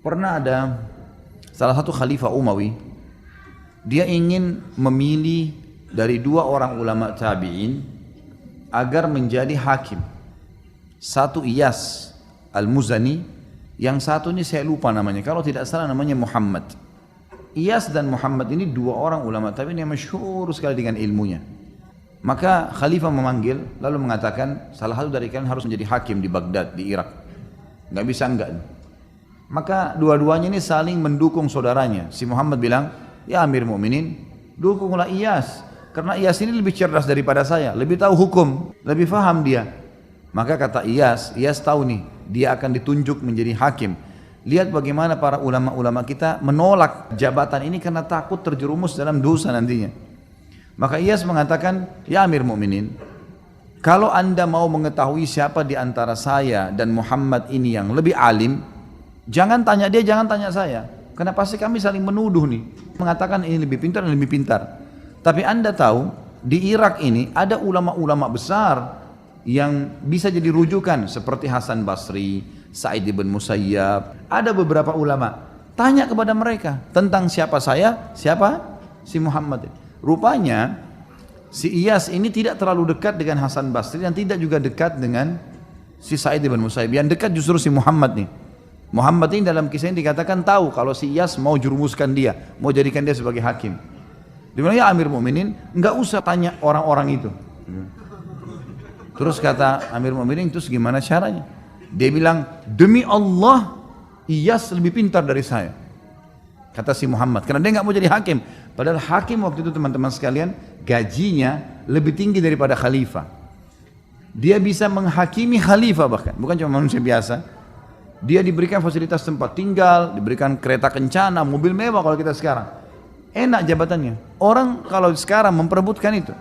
Pernah ada salah satu khalifah Umawi, dia ingin memilih dari dua orang ulama tabi'in agar menjadi hakim. Satu Iyas Al-Muzani, yang satu ini saya lupa namanya, kalau tidak salah namanya Muhammad. Iyas dan Muhammad ini dua orang ulama tabi'in yang masyhur sekali dengan ilmunya. Maka khalifah memanggil lalu mengatakan salah satu dari kalian harus menjadi hakim di Baghdad, di Irak. Nggak bisa enggak. Maka dua-duanya ini saling mendukung saudaranya. Si Muhammad bilang, ya Amir Mu'minin, dukunglah Iyas. Karena Iyas ini lebih cerdas daripada saya, lebih tahu hukum, lebih faham dia. Maka kata Iyas tahu nih, dia akan ditunjuk menjadi hakim. Lihat bagaimana para ulama-ulama kita menolak jabatan ini karena takut terjerumus dalam dosa nantinya. Maka Iyas mengatakan, ya Amir Mu'minin, kalau anda mau mengetahui siapa di antara saya dan Muhammad ini yang lebih alim, jangan tanya dia, jangan tanya saya. Karena pasti kami saling menuduh nih, mengatakan ini lebih pintar dan lebih pintar. Tapi anda tahu, di Irak ini ada ulama-ulama besar yang bisa jadi rujukan seperti Hasan Basri, Sa'id ibn Musayyab. Ada beberapa ulama, tanya kepada mereka tentang siapa saya, siapa si Muhammad. Rupanya si Iyas ini tidak terlalu dekat dengan Hasan Basri dan tidak juga dekat dengan si Sa'id ibn Musayyab. Yang dekat justru si Muhammad nih. Muhammad ini dalam kisah ini dikatakan tahu kalau si Iyas mau jurumuskan dia, mau jadikan dia sebagai hakim. Dia bilang, ya Amir Mu'minin, enggak usah tanya orang-orang itu. Terus kata Amir Mu'minin, terus gimana caranya? Dia bilang, demi Allah, Iyas lebih pintar dari saya. Kata si Muhammad, karena dia enggak mau jadi hakim. Padahal hakim waktu itu teman-teman sekalian, gajinya lebih tinggi daripada khalifah. Dia bisa menghakimi khalifah bahkan, bukan cuma manusia biasa. Dia diberikan fasilitas tempat tinggal, diberikan kereta kencana, mobil mewah kalau kita sekarang. Enak jabatannya. Orang kalau sekarang memperebutkan itu.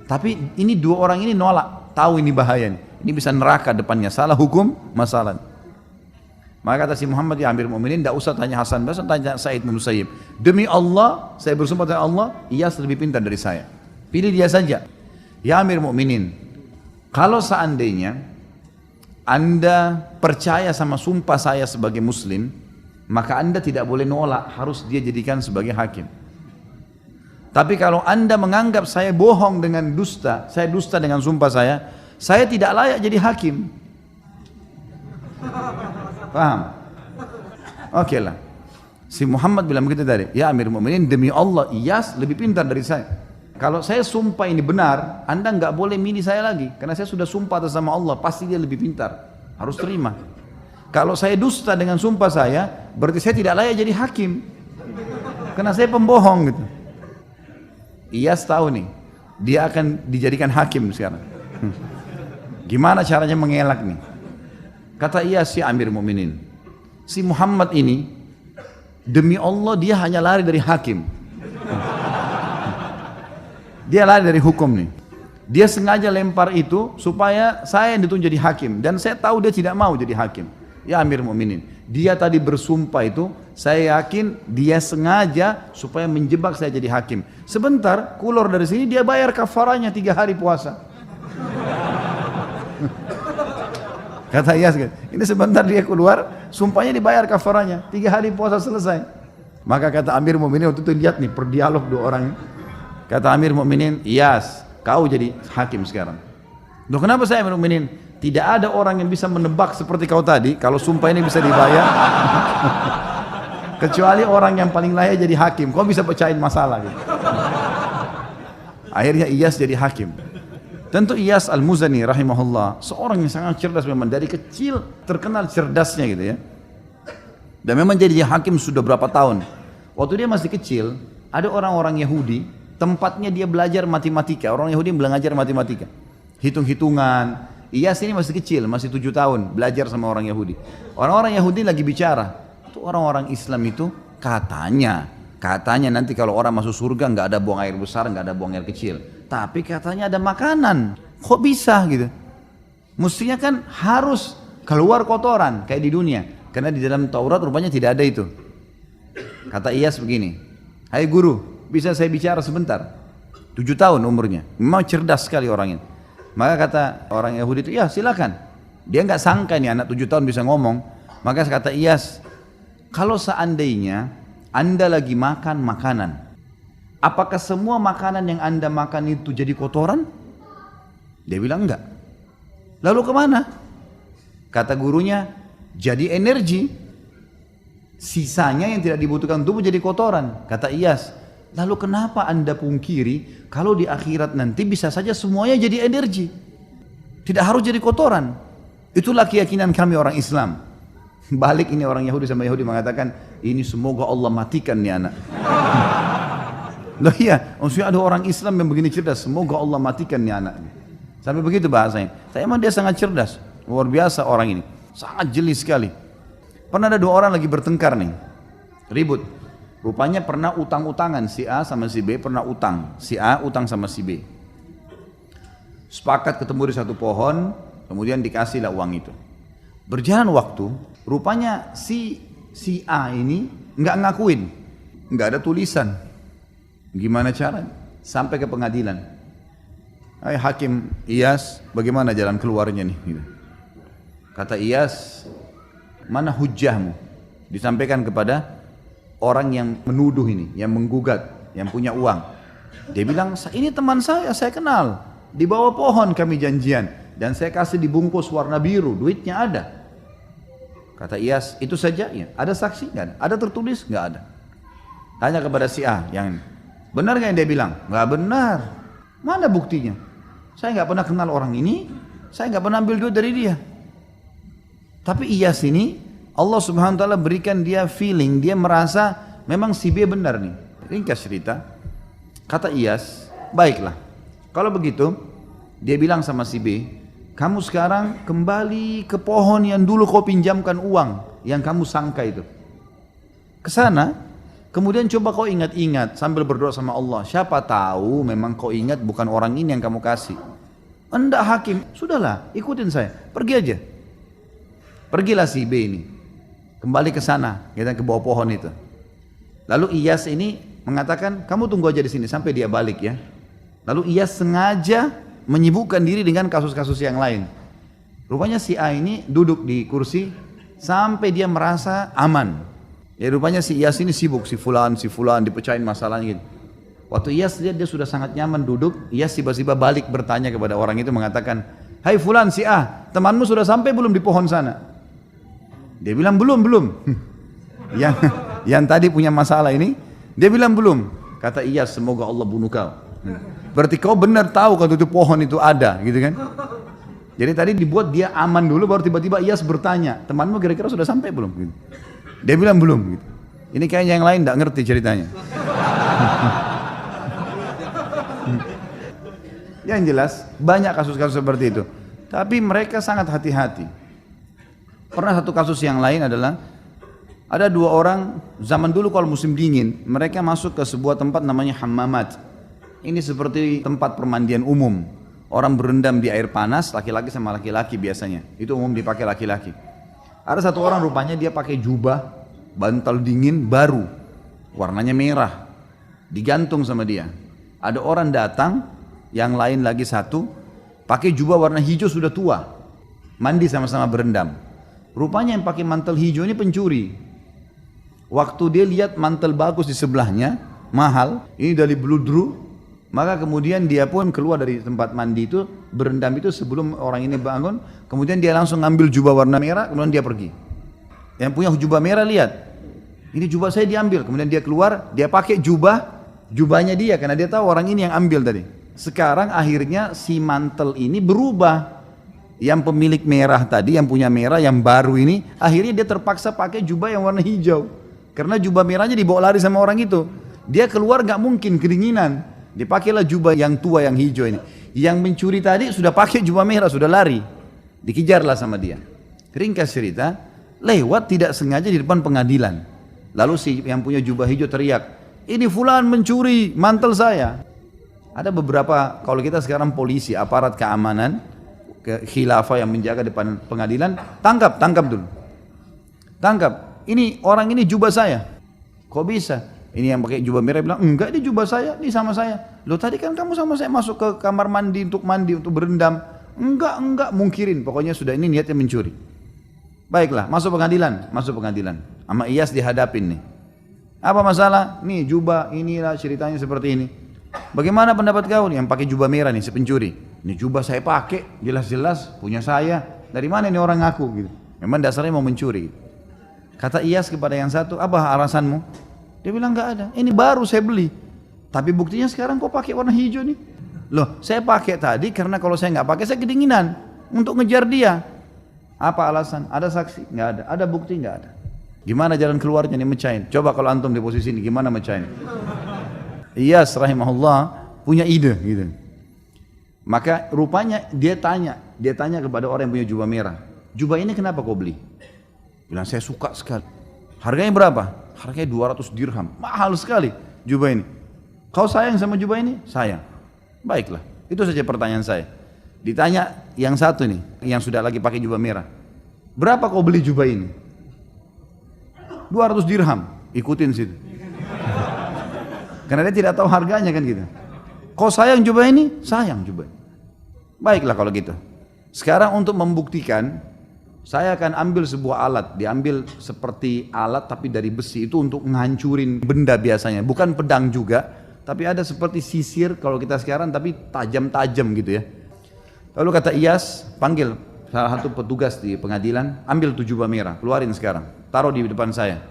Tapi ini dua orang ini nolak, tahu ini bahaya nih. Ini bisa neraka depannya, salah hukum, masalah. Maka kata si Muhammad, ya Amir Mu'minin, tidak usah tanya Hasan Basri, tanya Sa'id bin Musayyib. Demi Allah, saya bersumpah dengan Allah, Iyas lebih pintar dari saya. Pilih dia saja. Ya Amir Mu'minin, kalau seandainya anda percaya sama sumpah saya sebagai muslim, maka anda tidak boleh nolak, harus dia jadikan sebagai hakim. Tapi kalau anda menganggap saya bohong dengan dusta, saya dusta dengan sumpah saya tidak layak jadi hakim. Paham? Oke lah. Si Muhammad bilang begitu tadi, ya Amir Mu'minin, demi Allah Iyas lebih pintar dari saya. Kalau saya sumpah ini benar, anda nggak boleh milih saya lagi, karena saya sudah sumpah atas nama Allah, pasti dia lebih pintar, harus terima. Kalau saya dusta dengan sumpah saya, berarti saya tidak layak jadi hakim, karena saya pembohong gitu. Iyas tahu nih, dia akan dijadikan hakim sekarang. Gimana caranya mengelak nih? Kata Iyas, si Amir Mu'minin, si Muhammad ini, demi Allah dia hanya lari dari hakim. Dia lari dari hukum nih. Dia sengaja lempar itu supaya saya yang ditunjuk jadi hakim. Dan saya tahu dia tidak mau jadi hakim. Ya Amir Mu'minin, dia tadi bersumpah itu, saya yakin dia sengaja supaya menjebak saya jadi hakim. Sebentar, keluar dari sini dia bayar kafaranya 3 hari puasa. Kata Iyas, ini sebentar dia keluar, sumpahnya dibayar kafaranya, 3 hari puasa selesai. Maka kata Amir Mu'minin, waktu itu lihat nih perdialog dua orang ini. Kata Amir Mu'minin, Iyas, kau jadi hakim sekarang. Loh kenapa saya Amir Mu'minin? Tidak ada orang yang bisa menebak seperti kau tadi, kalau sumpah ini bisa dibayar. Kecuali orang yang paling layak jadi hakim, kau bisa pecahin masalah gitu. Akhirnya Iyas jadi hakim. Tentu Iyas Al-Muzani rahimahullah, seorang yang sangat cerdas memang, dari kecil terkenal cerdasnya gitu ya. Dan memang jadi hakim sudah berapa tahun. Waktu dia masih kecil, ada orang-orang Yahudi, tempatnya dia belajar matematika. Orang Yahudi belajar matematika, hitung-hitungan. Iyas ini masih kecil, masih 7 tahun, belajar sama orang Yahudi. Orang-orang Yahudi lagi bicara, itu orang-orang Islam itu katanya nanti kalau orang masuk surga nggak ada buang air besar, nggak ada buang air kecil. Tapi katanya ada makanan, kok bisa gitu? Mestinya kan harus keluar kotoran kayak di dunia, karena di dalam Taurat rupanya tidak ada itu. Kata Iyas begini, hai guru, bisa saya bicara sebentar? 7 tahun umurnya, memang cerdas sekali orang ini. Maka kata orang Yahudi itu, ya silakan. Dia nggak sangka nih anak 7 tahun bisa ngomong. Maka kata Iyas, Kalau seandainya Anda lagi makan makanan, apakah semua makanan yang Anda makan itu jadi kotoran? Dia bilang enggak. Lalu kemana? Kata gurunya, jadi energi. Sisanya yang tidak dibutuhkan tubuh jadi kotoran. Kata Iyas, lalu kenapa Anda pungkiri kalau di akhirat nanti bisa saja semuanya jadi energi? Tidak harus jadi kotoran. Itulah keyakinan kami orang Islam. Balik ini orang Yahudi sama Yahudi mengatakan, ini semoga Allah matikan nih anak. Loh iya, maksudnya ada orang Islam yang begini cerdas, semoga Allah matikan nih anak. Sampai begitu bahasanya. Tapi emang dia sangat cerdas, luar biasa orang ini. Sangat jeli sekali. Pernah ada dua orang lagi bertengkar nih, ribut. Rupanya pernah utang-utangan, si A sama si B pernah utang. Si A utang sama si B. Sepakat ketemu di satu pohon, kemudian dikasihlah uang itu. Berjalan waktu, rupanya si A ini nggak ngakuin, nggak ada tulisan. Gimana caranya? Sampai ke pengadilan. Hai Hakim Iyas, bagaimana jalan keluarnya nih? Gitu. Kata Iyas, mana hujjahmu? Disampaikan kepada orang yang menuduh ini, yang menggugat, yang punya uang. Dia bilang, ini teman saya kenal. Di bawah pohon kami janjian. Dan saya kasih dibungkus warna biru, duitnya ada. Kata Iyas, itu saja? Ya. Ada saksi? Nggak ada. Ada tertulis? Nggak ada. Tanya kepada si A, yang ini. Benar nggak yang dia bilang? Nggak benar. Mana buktinya? Saya nggak pernah kenal orang ini, saya nggak pernah ambil duit dari dia. Tapi Iyas ini, Allah Subhanahu Wa Taala berikan dia feeling, dia merasa memang si B benar nih. Ringkas cerita, kata Iyas, baiklah. Kalau begitu, dia bilang sama si B, kamu sekarang kembali ke pohon yang dulu kau pinjamkan uang, yang kamu sangka itu. Kesana, kemudian coba kau ingat-ingat sambil berdoa sama Allah. Siapa tahu memang kau ingat bukan orang ini yang kamu kasih. Enggak Hakim, sudahlah ikutin saya, pergi aja. Pergilah si B ini, kembali ke sana, kita ke bawah pohon itu. Lalu Iyas ini mengatakan, kamu tunggu aja di sini sampai dia balik ya. Lalu Iyas sengaja menyibukkan diri dengan kasus-kasus yang lain. Rupanya si A ini duduk di kursi sampai dia merasa aman. Ya rupanya si Iyas ini sibuk, si fulan dipecahin masalahnya gitu. Waktu Iyas lihat dia sudah sangat nyaman duduk, Iyas tiba-tiba balik bertanya kepada orang itu mengatakan, hai fulan si A, temanmu sudah sampai belum di pohon sana? Dia bilang belum. yang tadi punya masalah ini, dia bilang belum. Kata Iyas, semoga Allah bunuh kau. Berarti kau benar tahu kalau itu pohon itu ada, gitu kan? Jadi tadi dibuat dia aman dulu, baru tiba-tiba Iyas bertanya, temanmu kira-kira sudah sampai belum? Gitu. Dia bilang belum. Gitu. Ini kayaknya yang lain tidak ngerti ceritanya. Yang jelas banyak kasus-kasus seperti itu. Tapi mereka sangat hati-hati. Pernah satu kasus yang lain adalah ada dua orang zaman dulu kalau musim dingin, mereka masuk ke sebuah tempat namanya hammamat. Ini seperti tempat permandian umum. Orang berendam di air panas, laki-laki sama laki-laki biasanya. Itu umum dipakai laki-laki. Ada satu orang rupanya dia pakai jubah, bantal dingin baru, warnanya merah, digantung sama dia. Ada orang datang, yang lain lagi satu, pakai jubah warna hijau sudah tua, mandi sama-sama berendam. Rupanya yang pakai mantel hijau ini pencuri. Waktu dia lihat mantel bagus di sebelahnya, mahal, ini dari bludru, maka kemudian dia pun keluar dari tempat mandi itu, berendam itu sebelum orang ini bangun, kemudian dia langsung ngambil jubah warna merah, kemudian dia pergi. Yang punya jubah merah lihat, ini jubah saya diambil, kemudian dia keluar, dia pakai jubahnya dia, karena dia tahu orang ini yang ambil tadi. Sekarang akhirnya si mantel ini berubah. Yang pemilik merah tadi, yang punya merah, yang baru ini, akhirnya dia terpaksa pakai jubah yang warna hijau. Karena jubah merahnya dibawa lari sama orang itu. Dia keluar gak mungkin kedinginan. Dipakailah jubah yang tua yang hijau ini. Yang mencuri tadi sudah pakai jubah merah, sudah lari. Dikejarlah sama dia. Ringkas cerita, lewat tidak sengaja di depan pengadilan. Lalu si yang punya jubah hijau teriak, ini fulan mencuri mantel saya. Ada beberapa, kalau kita sekarang polisi, aparat keamanan, khilafah yang menjaga depan pengadilan, tangkap dulu. Tangkap, ini orang ini jubah saya. Kok bisa? Ini yang pakai jubah merah bilang, enggak ini jubah saya, ini sama saya. Loh tadi kan kamu sama saya masuk ke kamar mandi untuk berendam. Enggak, mungkirin. Pokoknya sudah ini niatnya mencuri. Baiklah, masuk pengadilan, masuk pengadilan. Sama Iyas dihadapin nih. Apa masalah? Nih jubah, inilah ceritanya seperti ini. Bagaimana pendapat kau nih yang pakai jubah merah nih, si pencuri? Ini jubah saya pakai, jelas-jelas punya saya. Dari mana ini orang ngaku gitu? Memang dasarnya mau mencuri. Kata Iyas kepada yang satu, apa alasanmu? Dia bilang nggak ada. Ini baru saya beli. Tapi buktinya sekarang kok pakai warna hijau nih? Loh, saya pakai tadi karena kalau saya nggak pakai saya kedinginan untuk ngejar dia. Apa alasan? Ada saksi? Nggak ada. Ada bukti? Nggak ada. Gimana jalan keluarnya nih mecahin? Coba kalau antum di posisi ini gimana mecahin? Iyas rahimahullah punya ide gitu. Maka rupanya dia tanya kepada orang yang punya jubah merah. Jubah ini kenapa kau beli? Bilang saya suka sekali. Harganya berapa? Harganya 200 dirham. Mahal sekali jubah ini. Kau sayang sama jubah ini? Sayang. Baiklah. Itu saja pertanyaan saya. Ditanya yang satu nih, yang sudah lagi pakai jubah merah. Berapa kau beli jubah ini? 200 dirham. Ikutin situ. Karena dia tidak tahu harganya kan gitu. Kau sayang jubah ini? Sayang jubah. Baiklah kalau gitu. Sekarang untuk membuktikan, saya akan ambil sebuah alat. Diambil seperti alat tapi dari besi. Itu untuk menghancurin benda biasanya. Bukan pedang juga. Tapi ada seperti sisir kalau kita sekarang tapi tajam-tajam gitu ya. Lalu kata Iyas, panggil salah satu petugas di pengadilan, ambil tuh jubah merah, keluarin sekarang, taruh di depan saya.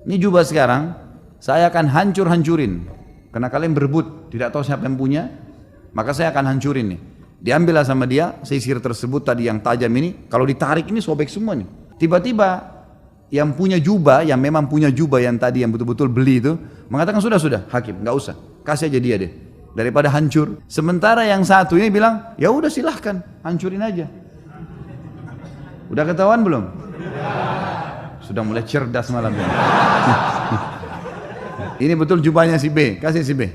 Ini jubah sekarang, saya akan hancur-hancurin. Karena kalian berebut, tidak tahu siapa yang punya, maka saya akan hancurin nih. Diambillah sama dia, sisir tersebut tadi yang tajam ini, kalau ditarik ini sobek semua nih. Tiba-tiba yang punya jubah, yang memang punya jubah yang tadi yang betul-betul beli itu, mengatakan sudah, hakim, nggak usah, kasih aja dia deh. Daripada hancur. Sementara yang satu ini bilang, ya udah silahkan, hancurin aja. Udah ketahuan belum? Sudah mulai cerdas malam ini. Ini betul jubahnya si B, kasih si B.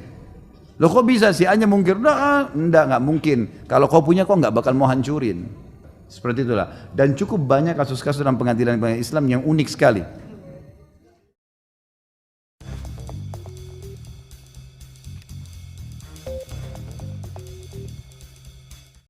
Loh kok bisa si A-nya mungkir? Enggak mungkin. Kalau kau punya kau nggak bakal mau hancurin. Seperti itulah. Dan cukup banyak kasus-kasus dalam pengadilan Islam yang unik sekali.